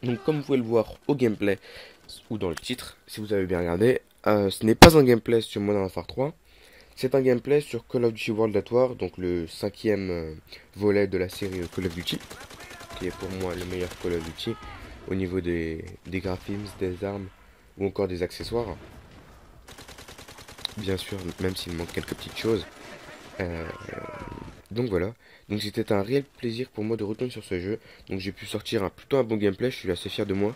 Donc comme vous pouvez le voir au gameplay ou dans le titre, si vous avez bien regardé, ce n'est pas un gameplay sur Modern Warfare 3, c'est un gameplay sur Call of Duty World at War, donc le cinquième volet de la série Call of Duty, qui est pour moi le meilleur Call of Duty au niveau des graphismes, des armes ou encore des accessoires. Bien sûr, même s'il manque quelques petites choses. Euh, donc voilà. Donc c'était un réel plaisir pour moi de retourner sur ce jeu. Donc j'ai pu sortir plutôt un bon gameplay, je suis assez fier de moi.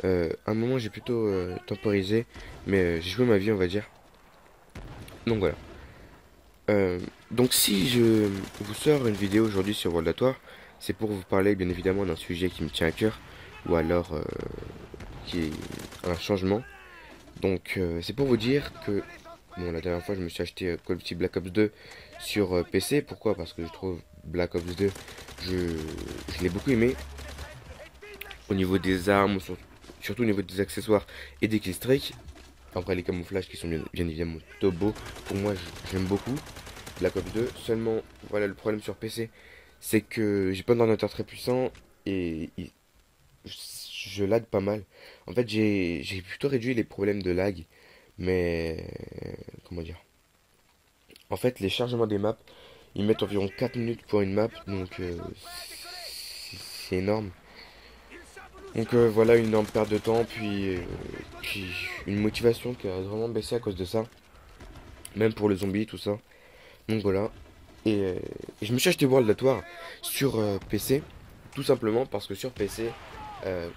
À un moment j'ai plutôt temporisé, mais j'ai joué ma vie on va dire. Donc voilà. Donc si je vous sors une vidéo aujourd'hui sur World at War, c'est pour vous parler bien évidemment d'un sujet qui me tient à cœur, ou alors qui est un changement. Donc c'est pour vous dire que bon, la dernière fois je me suis acheté Call of Duty Black Ops 2 sur PC. Pourquoi? Parce que je trouve Black Ops 2, je l'ai beaucoup aimé au niveau des armes, surtout au niveau des accessoires et des killstreaks. Après les camouflages qui sont bien évidemment plutôt beaux, pour moi j'aime beaucoup Black Ops 2. Seulement voilà le problème sur PC, c'est que j'ai pas d'ordinateur très puissant et je lag pas mal. En fait j'ai plutôt réduit les problèmes de lag, mais comment dire? En fait les chargements des maps, ils mettent environ 4 minutes pour une map, donc c'est énorme. Donc voilà une énorme perte de temps, puis une motivation qui a vraiment baissé à cause de ça. Même pour le zombie, tout ça. Donc voilà. Et je me suis acheté World at War sur PC. Tout simplement parce que sur PC, euh,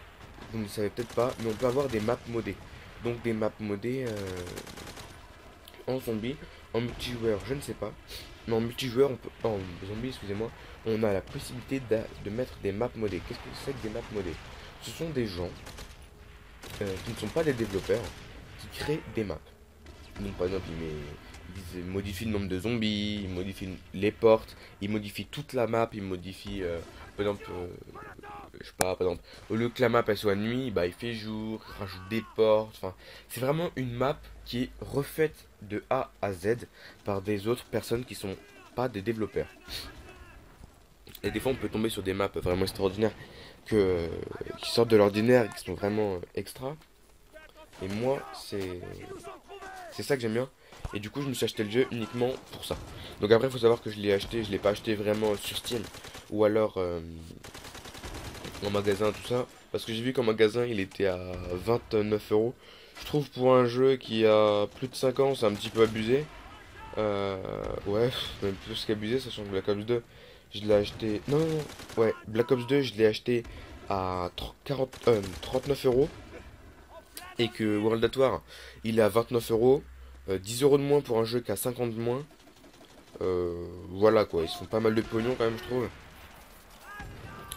vous ne le savez peut-être pas, mais on peut avoir des maps modées. Donc des maps modées en zombie, en multijoueur, je ne sais pas. Mais en multijoueur, en zombie, excusez-moi, on a la possibilité de mettre des maps modées. Qu'est-ce que c'est que des maps modées? Ce sont des gens qui ne sont pas des développeurs qui créent des maps. Donc par exemple, ils modifient le nombre de zombies, ils modifient les portes, ils modifient toute la map, ils modifient, par exemple, je sais pas, par exemple, au lieu que la map elle soit nuit, bah il fait jour, ils rajoutent des portes, enfin, c'est vraiment une map qui est refaite de A à Z par des autres personnes qui sont pas des développeurs. Et des fois on peut tomber sur des maps vraiment extraordinaires qui sortent de l'ordinaire, qui sont vraiment extra. Et moi, c'est ça que j'aime bien. Et du coup, je me suis acheté le jeu uniquement pour ça. Donc après, il faut savoir que je l'ai pas acheté vraiment sur Steam ou alors en magasin, tout ça. Parce que j'ai vu qu'en magasin, il était à 29 euros. Je trouve pour un jeu qui a plus de 5 ans, c'est un petit peu abusé. Ouais, même plus qu'abusé, sachant que Black Ops 2, je l'ai acheté. Non, non, non. Ouais, Black Ops 2, je l'ai acheté à 39 euros. Et que World at War, il est à 29 euros. 10 euros de moins pour un jeu qui a 50 de moins. Voilà quoi, ils se font pas mal de pognon quand même, je trouve.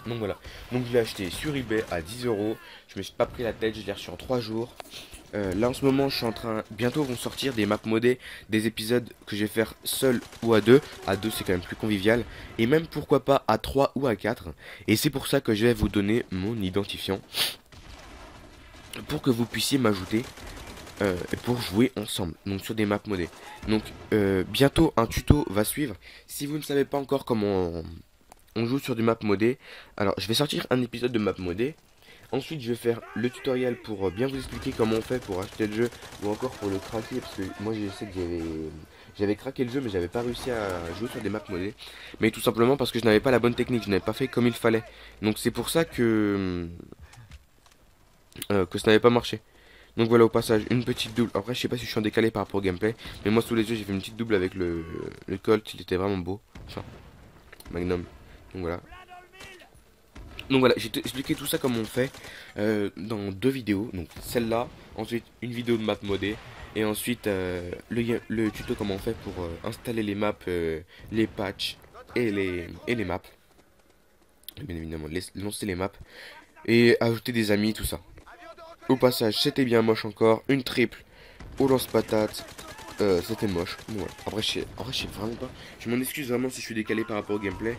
Donc voilà. Donc je l'ai acheté sur eBay à 10 euros. Je me suis pas pris la tête, je l'ai reçu en 3 jours. Là en ce moment, je suis en train. Bientôt vont sortir des maps modées, des épisodes que je vais faire seul ou à deux. À deux, c'est quand même plus convivial. Et même pourquoi pas à 3 ou à 4. Et c'est pour ça que je vais vous donner mon identifiant. Pour que vous puissiez m'ajouter pour jouer ensemble, donc sur des maps modées. Donc bientôt un tuto va suivre. Si vous ne savez pas encore comment on joue sur des maps modées, alors je vais sortir un épisode de map modée. Ensuite je vais faire le tutoriel pour bien vous expliquer comment on fait pour acheter le jeu ou encore pour le craquer parce que moi je sais que j'avais craqué le jeu mais j'avais pas réussi à jouer sur des maps modées. Mais tout simplement parce que je n'avais pas la bonne technique, je n'avais pas fait comme il fallait. Donc c'est pour ça que ça n'avait pas marché. Donc voilà au passage une petite double. Après je sais pas si je suis en décalé par rapport au gameplay. Mais moi sous les yeux j'ai fait une petite double avec le Colt. Il était vraiment beau. Enfin Magnum. Donc voilà. Donc voilà j'ai expliqué tout ça comme on fait dans deux vidéos. Donc celle-là. Ensuite une vidéo de map modée. Et ensuite le tuto comment on fait pour installer les maps, les patchs et les maps. Et bien évidemment lancer les maps. Et ajouter des amis tout ça. Au passage c'était bien moche encore. Une triple au lance-patate. C'était moche. Bon, voilà. Après, en vrai, je sais vraiment pas. Je m'en excuse vraiment si je suis décalé par rapport au gameplay.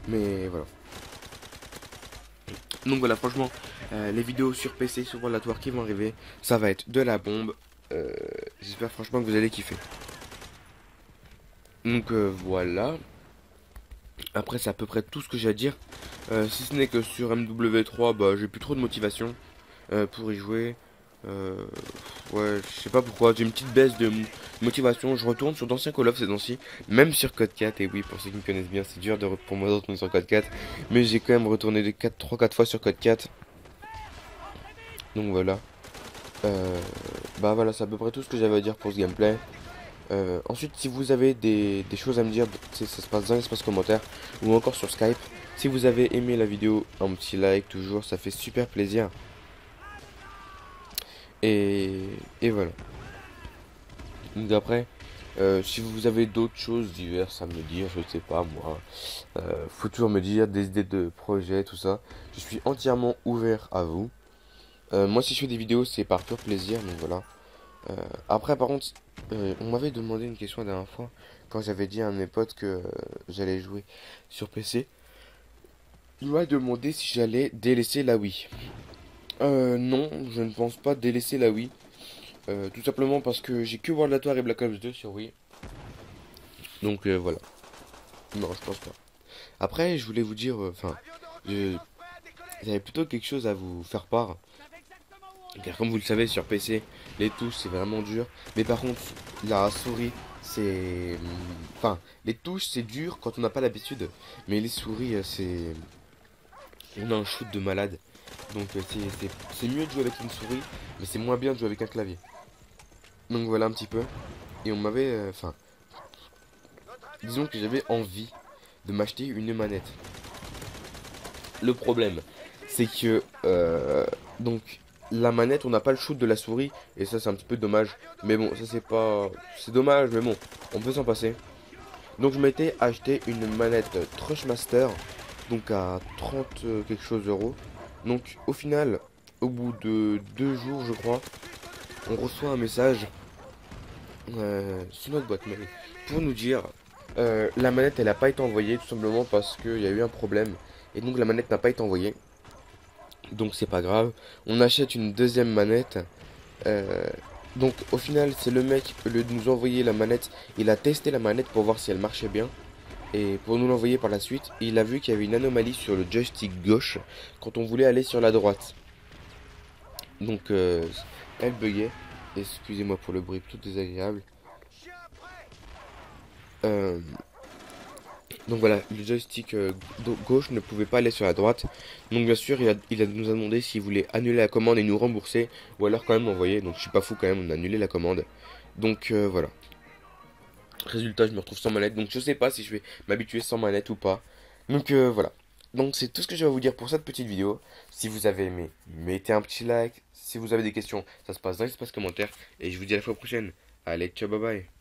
Mais voilà. Donc voilà, franchement, les vidéos sur PC, sur World at War qui vont arriver, ça va être de la bombe. Euh, J'espère franchement que vous allez kiffer. Donc voilà. Après, c'est à peu près tout ce que j'ai à dire. Si ce n'est que sur MW3, bah, j'ai plus trop de motivation pour y jouer. Euh, ouais, je sais pas pourquoi, j'ai une petite baisse de motivation. Je retourne sur d'anciens Call of ces temps-ci, même sur Code 4. Et oui, pour ceux qui me connaissent bien, c'est dur pour moi de retourner sur Code 4. Mais j'ai quand même retourné 3-4 fois sur Code 4. Donc voilà. Euh, Bah voilà, c'est à peu près tout ce que j'avais à dire pour ce gameplay. Ensuite, si vous avez des choses à me dire, ça se passe dans l'espace commentaire ou encore sur Skype. Si vous avez aimé la vidéo, un petit like toujours, ça fait super plaisir. Et, et voilà. Donc après, si vous avez d'autres choses diverses à me dire, je sais pas moi, faut toujours me dire des idées de projets, tout ça. Je suis entièrement ouvert à vous. Moi, si je fais des vidéos, c'est par pur plaisir, donc voilà. Après, par contre, on m'avait demandé une question la dernière fois quand j'avais dit à mes potes que j'allais jouer sur PC. Il m'a demandé si j'allais délaisser la Wii. Non, je ne pense pas délaisser la Wii. Tout simplement parce que j'ai que World at War et Black Ops 2 sur Wii. Donc voilà. Non, je pense pas. Après, je voulais vous dire, enfin, j'avais plutôt quelque chose à vous faire part. Car comme vous le savez, sur PC, les touches c'est vraiment dur. Mais par contre, la souris, c'est... Enfin, les touches c'est dur quand on n'a pas l'habitude. Mais les souris, c'est... On a un shoot de malade. Donc c'est mieux de jouer avec une souris, mais c'est moins bien de jouer avec un clavier. Donc voilà un petit peu. Et on m'avait... Enfin, disons que j'avais envie de m'acheter une manette. Le problème, c'est que donc la manette, on n'a pas le shoot de la souris et ça c'est un petit peu dommage. Mais bon, ça c'est pas, c'est dommage, mais bon, on peut s'en passer. Donc je m'étais acheté une manette Trushmaster, donc à 30 quelque chose euros. Donc au final, au bout de 2 jours, je crois, on reçoit un message sur notre boîte mail pour nous dire la manette elle n'a pas été envoyée tout simplement parce qu'il y a eu un problème et donc la manette n'a pas été envoyée. Donc c'est pas grave. On achète une deuxième manette. Euh, donc au final c'est le mec, au lieu de nous envoyer la manette, il a testé la manette pour voir si elle marchait bien. Et pour nous l'envoyer par la suite, il a vu qu'il y avait une anomalie sur le joystick gauche quand on voulait aller sur la droite. Donc elle buguait. Excusez-moi pour le bruit tout désagréable. Euh, Donc voilà, le joystick gauche ne pouvait pas aller sur la droite. Donc bien sûr, nous a demandé s'il voulait annuler la commande et nous rembourser, ou alors quand même l'envoyer. Donc je suis pas fou quand même, on a annulé la commande. Donc voilà. Résultat, je me retrouve sans manette. Donc je sais pas si je vais m'habituer sans manette ou pas. Donc voilà. Donc c'est tout ce que je vais vous dire pour cette petite vidéo. Si vous avez aimé, mettez un petit like. Si vous avez des questions, ça se passe dans l'espace commentaire. Et je vous dis à la fois prochaine. Allez, ciao, bye bye.